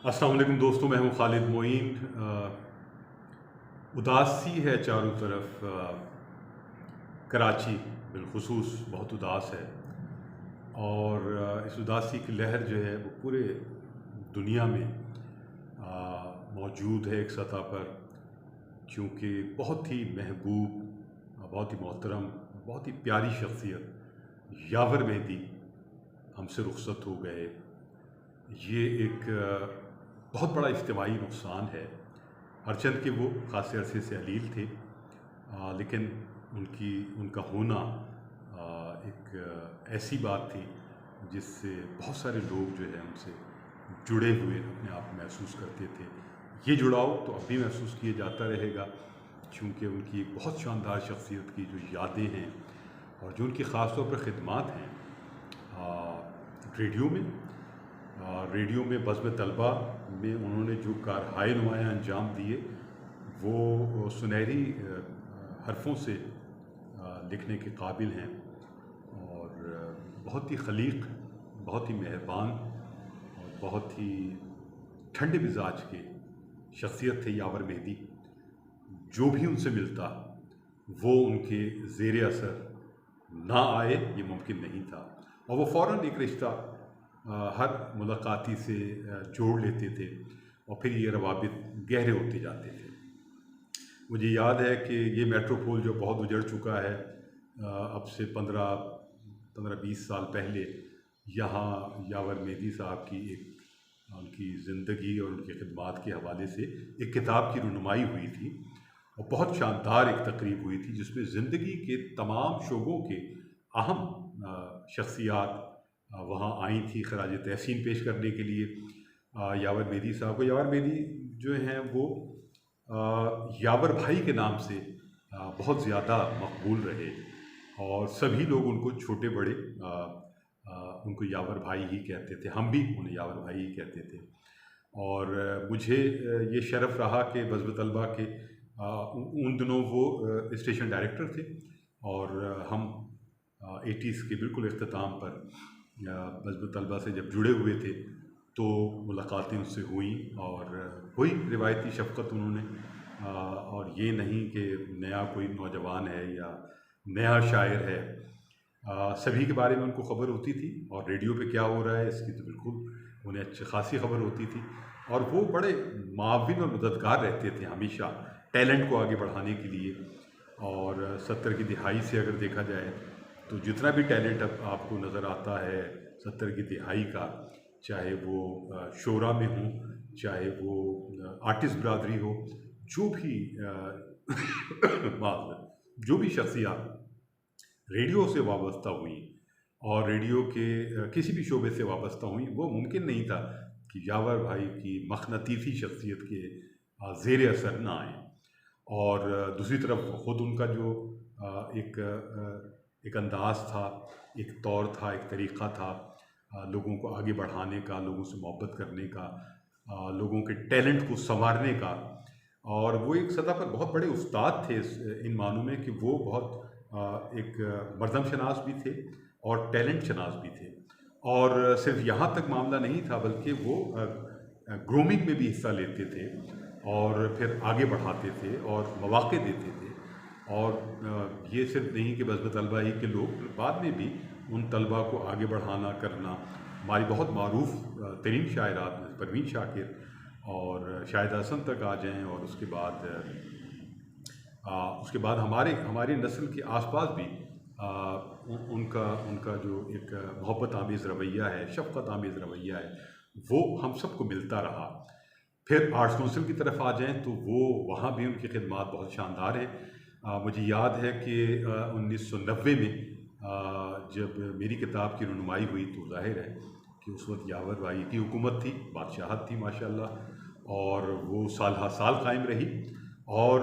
अस्सलाम वालेकुम दोस्तों, मैं हूं खालिद मोइन। उदासी है चारों तरफ। कराची बिलखुसूस बहुत उदास है और इस उदासी की लहर जो है वो पूरे दुनिया में मौजूद है एक सतह पर, क्योंकि बहुत ही महबूब, बहुत ही मोहतरम, बहुत ही प्यारी शख्सियत यावर मेहदी हमसे रुखसत हो गए। ये एक बहुत बड़ा इज्तिमाई नुकसान है। हरचंद कि वो ख़ास अरसे से अलील थे, लेकिन उनका होना एक ऐसी बात थी जिससे बहुत सारे लोग जो है उनसे जुड़े हुए अपने आप महसूस करते थे। ये जुड़ाव तो अब भी महसूस किया जाता रहेगा, क्योंकि उनकी एक बहुत शानदार शख्सियत की जो यादें हैं और जो उनकी ख़ास तौर पर ख़िदमात हैं रेडियो में बज़्म तलबा में उन्होंने जो कारहाय नुमायाँ अंजाम दिए, वो सुनहरी हरफों से लिखने के काबिल हैं और बहुत ही खलीक, बहुत ही मेहरबान और बहुत ही ठंडे मिजाज के शख्सियत थे यावर मेहदी। जो भी उनसे मिलता वो उनके ज़ेर असर ना आए ये मुमकिन नहीं था, और वो फ़ौरन एक रिश्ता हर मुलाकाती से जोड़ लेते थे और फिर ये रवाबित गहरे होते जाते थे। मुझे याद है कि ये मेट्रोपोल जो बहुत उजड़ चुका है, अब से 15-20 साल पहले यहाँ यावर मेहदी साहब की उनकी ज़िंदगी और उनकी खिदमात के हवाले से एक किताब की रुनुमाई हुई थी और बहुत शानदार एक तकरीब हुई थी, जिसमें ज़िंदगी के तमाम शोबों के अहम शख्सियात वहाँ आई थी खराज तहसीन पेश करने के लिए यावर मेहदी साहब को। यावर मेहदी जो हैं वो यावर भाई के नाम से बहुत ज़्यादा मकबूल रहे और सभी लोग उनको छोटे बड़े उनको यावर भाई ही कहते थे। हम भी उन्हें यावर भाई ही कहते थे। और मुझे ये शरफ़ रहा कि बज़्म तलबा के उन दिनों वो स्टेशन डायरेक्टर थे और हम 80s के बिल्कुल इख्तिताम पर बज़्म तलबा से जब जुड़े हुए थे तो मुलाकातें उनसे हुई और हुई रिवायती शफ़क़त उन्होंने, और ये नहीं कि नया कोई नौजवान है या नया शायर है, सभी के बारे में उनको ख़बर होती थी और रेडियो पे क्या हो रहा है इसकी तो बिल्कुल उन्हें अच्छी खासी ख़बर होती थी। और वो बड़े मुआविन और मददगार रहते थे हमेशा टैलेंट को आगे बढ़ाने के लिए। और 70 की दिहाई से अगर देखा जाए तो जितना भी टैलेंट अब आपको नज़र आता है 70 की दिहाई का, चाहे वो शोरा में हो, चाहे वो आर्टिस्ट बरादरी हो, जो भी जो भी शख्सियात रेडियो से वाबस्ता हुई और रेडियो के किसी भी शोबे से वाबस्ता हुई, वो मुमकिन नहीं था कि यावर भाई की मखनतीसी शख्सियत के ज़ेर असर ना आए। और दूसरी तरफ ख़ुद उनका जो एक अंदाज़ था, एक तौर था, एक तरीक़ा था लोगों को आगे बढ़ाने का, लोगों से मोहब्बत करने का, लोगों के टैलेंट को संवारने का। और वो एक सतह पर बहुत बड़े उस्ताद थे इन मानों में कि वो बहुत एक मरदम शनास भी थे और टैलेंट शनास भी थे। और सिर्फ यहाँ तक मामला नहीं था, बल्कि वो ग्रूमिंग में भी हिस्सा लेते थे और फिर आगे बढ़ाते थे और मौक़े देते थे। और ये सिर्फ नहीं कि बज़्म तलबा ही के लोग, बाद में भी उन तलबा को आगे बढ़ाना करना। हमारी बहुत मारूफ़ तरीन शायरात परवीन शाकिर और शाहिदा हसन तक आ जाएँ, और उसके बाद हमारी नस्ल के आसपास भी उनका जो एक मोहब्बत आमेज़ रवैया है, शफ़क़त आमेज़ रवैया है, वो हम सबको मिलता रहा। फिर आर्ट्स काउंसिल की तरफ आ जाएँ तो वो वहाँ भी उनकी खिदमात बहुत शानदार हैं। मुझे याद है कि 1990 में जब मेरी किताब की रुनुमाई हुई तो ज़ाहिर है कि उस वक्त यावर भाई की हुकूमत थी, बादशाहत थी माशाअल्लाह, और वो साल हा साल कायम रही। और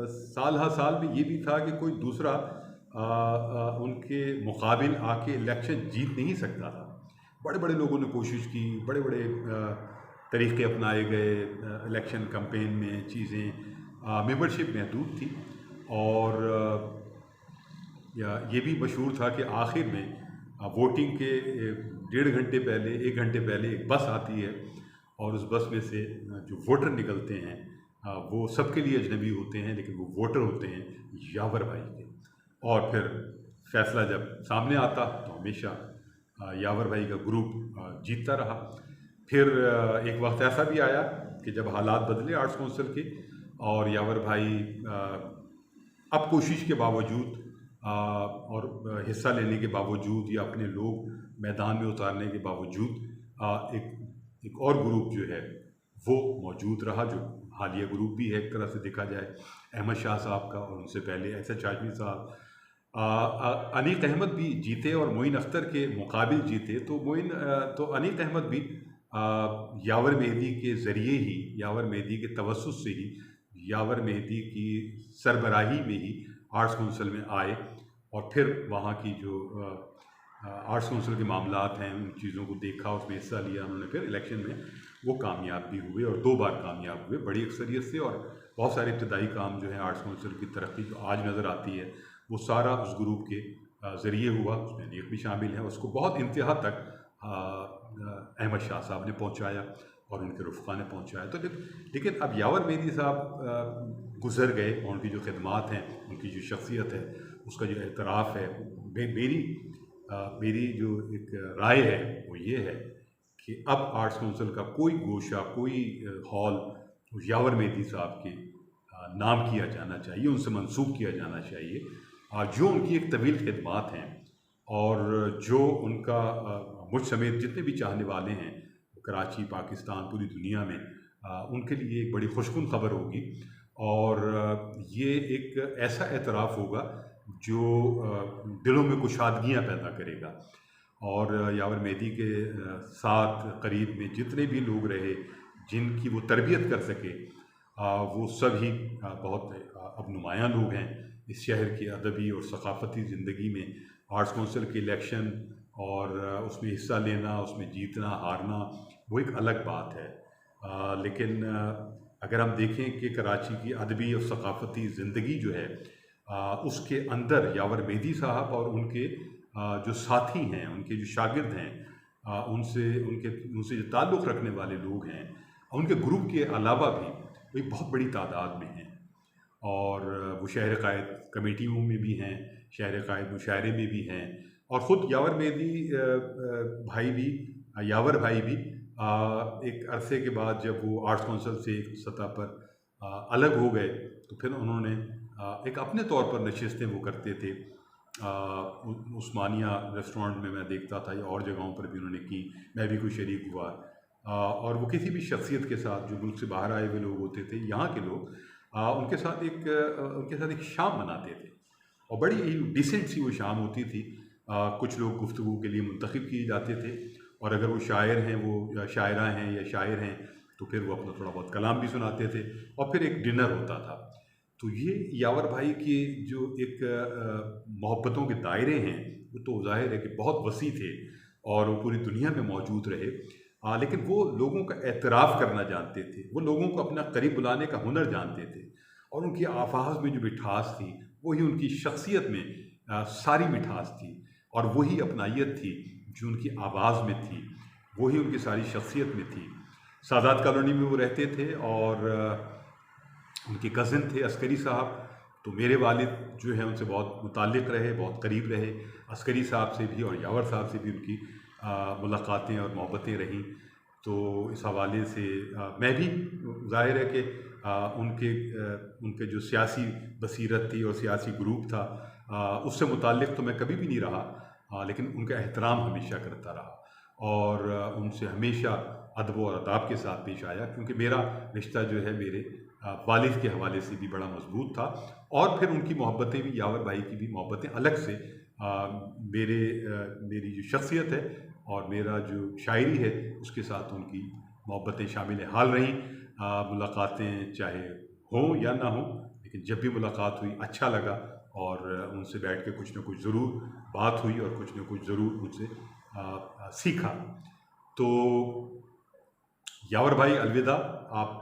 साल हा साल में ये भी था कि कोई दूसरा उनके मुकाबिल आके इलेक्शन जीत नहीं सकता था। बड़े बड़े लोगों ने कोशिश की, बड़े बड़े तरीक़े अपनाए गए इलेक्शन कैंपेन में, चीज़ें मेंबरशिप महदूद थी। और ये भी मशहूर था कि आखिर में वोटिंग के 1.5 घंटे पहले, 1 घंटे पहले एक बस आती है और उस बस में से जो वोटर निकलते हैं वो सबके लिए अजनबी होते हैं, लेकिन वो वोटर होते हैं यावर भाई के। और फिर फैसला जब सामने आता तो हमेशा यावर भाई का ग्रुप जीतता रहा। फिर एक वक्त ऐसा भी आया कि जब हालात बदले आर्ट्स काउंसिल के, और यावर भाई अब कोशिश के बावजूद और हिस्सा लेने के बावजूद या अपने लोग मैदान में उतारने के बावजूद एक और ग्रुप जो है वो मौजूद रहा, जो हालिया ग्रुप भी है एक तरह से देखा जाए, अहमद शाह साहब का, और उनसे पहले एसएच आजमी साहब, अनीक अहमद भी जीते और मोइन अख्तर के मुकाबिल जीते। तो अनीक अहमद भी यावर मेहदी के ज़रिए ही, यावर मेहदी के तवस्सुस से ही, यावर मेहदी की सरबराही में ही आर्ट्स काउंसिल में आए, और फिर वहाँ की जो आर्ट्स काउंसिल के मामलात हैं उन चीज़ों को देखा, उसमें हिस्सा लिया उन्होंने। फिर इलेक्शन में वो कामयाब भी हुए और 2 बार कामयाब हुए बड़ी अक्सरियत से। और बहुत सारे इब्तदाई काम जो है आर्ट्स काउंसिल की तरक्की जो आज नज़र आती है वो सारा उस ग्रुप के ज़रिए हुआ। उसमें अनीक भी शामिल हैं। उसको बहुत इंतहा तक अहमद शाह साहब ने पहुँचाया और उनके रुफ़क़ा ने पहुँचाया। तो लेकिन अब यावर मेहदी साहब गुज़र गए, और उनकी जो खिदमात हैं, उनकी जो शख्सियत है, उसका जो एतराफ़ है, मेरी जो एक राय है वो ये है कि अब आर्ट्स काउंसिल का कोई गोशा, कोई हॉल यावर मेहदी साहब के नाम किया जाना चाहिए, उनसे मंसूब किया जाना चाहिए। जो उनकी एक तवील खिदमात हैं और जो उनका मुझ समेत जितने भी चाहने वाले हैं कराची, पाकिस्तान, पूरी दुनिया में, उनके लिए एक बड़ी खुशकुन खबर होगी। और ये एक ऐसा एतराफ़ होगा जो दिलों में कुशादगियाँ पैदा करेगा। और यावर मेहदी के साथ करीब में जितने भी लोग रहे जिनकी वो तरबियत कर सके, वो सभी बहुत अब नुमायाँ लोग हैं इस शहर की अदबी और सकाफ़ती ज़िंदगी में। आर्ट्स काउंसिल के इलेक्शन और उसमें हिस्सा लेना, उसमें जीतना हारना वो एक अलग बात है, लेकिन अगर हम देखें कि कराची की अदबी और सकाफ़ती ज़िंदगी जो है उसके अंदर यावर मेहदी साहब और उनके जो साथी हैं, उनके जो शागिर्द हैं, उनसे जो ताल्लुक़ रखने वाले लोग हैं, उनके ग्रुप के अलावा भी वो एक बहुत बड़ी तादाद में हैं। और वो शहर कायद कमेटियों में भी हैं, शहर कायद मुशायरे में भी हैं, और ख़ुद यावर मेहदी यावर भाई भी एक अरसे के बाद जब वो आर्ट्स काउंसिल से एक सतह पर अलग हो गए तो फिर उन्होंने एक अपने तौर पर नशिस्तें वो करते थे। उस्मानिया रेस्टोरेंट में मैं देखता था, या और जगहों पर भी उन्होंने की, मैं भी कोई शरीक हुआ। और वो किसी भी शख्सियत के साथ जो मुल्क से बाहर आए हुए लोग होते थे, यहाँ के लोग, उनके साथ एक शाम मनाते थे, और बड़ी ही डिसेंट सी वो शाम होती थी। कुछ लोग गुफ्तगू के लिए मुंतखब किए जाते थे, और अगर वो शायर हैं, वो या शायरा हैं या शायर हैं, तो फिर वो अपना थोड़ा बहुत कलाम भी सुनाते थे, और फिर एक डिनर होता था। तो ये यावर भाई के जो एक मोहब्बतों के दायरे हैं वो तो ज़ाहिर है कि बहुत वसी थे, और वो पूरी दुनिया में मौजूद रहे। लेकिन वो लोगों का एतराफ़ करना जानते थे, वो लोगों को अपना करीब बुलाने का हुनर जानते थे, और उनकी आवाज़ में जो मिठास थी वही उनकी शख्सियत में सारी मिठास थी, और वही अपनायत थी जो उनकी आवाज़ में थी, वही उनकी सारी शख्सियत में थी। सादात कॉलोनी में वो रहते थे, और उनके कज़न थे अस्करी साहब। तो मेरे वालिद जो हैं उनसे बहुत मुताल्लिक़ रहे, बहुत करीब रहे, अस्करी साहब से भी और यावर साहब से भी उनकी मुलाकातें और मोहब्बतें रहीं। तो इस हवाले से मैं भी, ज़ाहिर है कि उनके जो सियासी बसीरत थी और सियासी ग्रुप था, उससे मुताल्लिक़ तो मैं कभी भी नहीं रहा, लेकिन उनका एहतराम हमेशा करता रहा, और उनसे हमेशा अदब और अदाब के साथ पेश आया, क्योंकि मेरा रिश्ता जो है मेरे वालिद के हवाले से भी बड़ा मजबूत था। और फिर उनकी मोहब्बतें भी, यावर भाई की भी मोहब्बतें अलग से मेरी जो शख्सियत है और मेरा जो शायरी है उसके साथ उनकी मोहब्बतें शामिल हाल रहीं। मुलाकातें चाहे हों या ना हों, लेकिन जब भी मुलाकात हुई अच्छा लगा, और उनसे बैठ के कुछ ना कुछ ज़रूर बात हुई, और कुछ ना कुछ ज़रूर उनसे सीखा। तो यावर भाई अलविदा, आप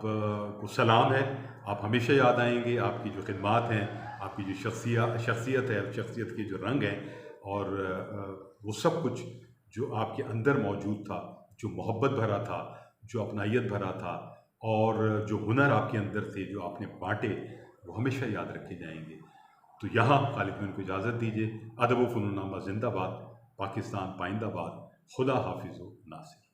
को सलाम है, आप हमेशा याद आएंगे। आपकी जो खिदमात हैं, आपकी जो शख्सियत है, शख्सियत के जो रंग हैं, और वो सब कुछ जो आपके अंदर मौजूद था, जो मोहब्बत भरा था, जो अपनाइत भरा था और जो हुनर आपके अंदर थे, जो आपने बांटे, वो हमेशा याद रखे जाएंगे। तो यहाँ खालिद में उनको इजाज़त दीजिए। अदब व फ़नून नामा जिंदाबाद, पाकिस्तान पाइंदाबाद। खुदा हाफिज़ व नासिर।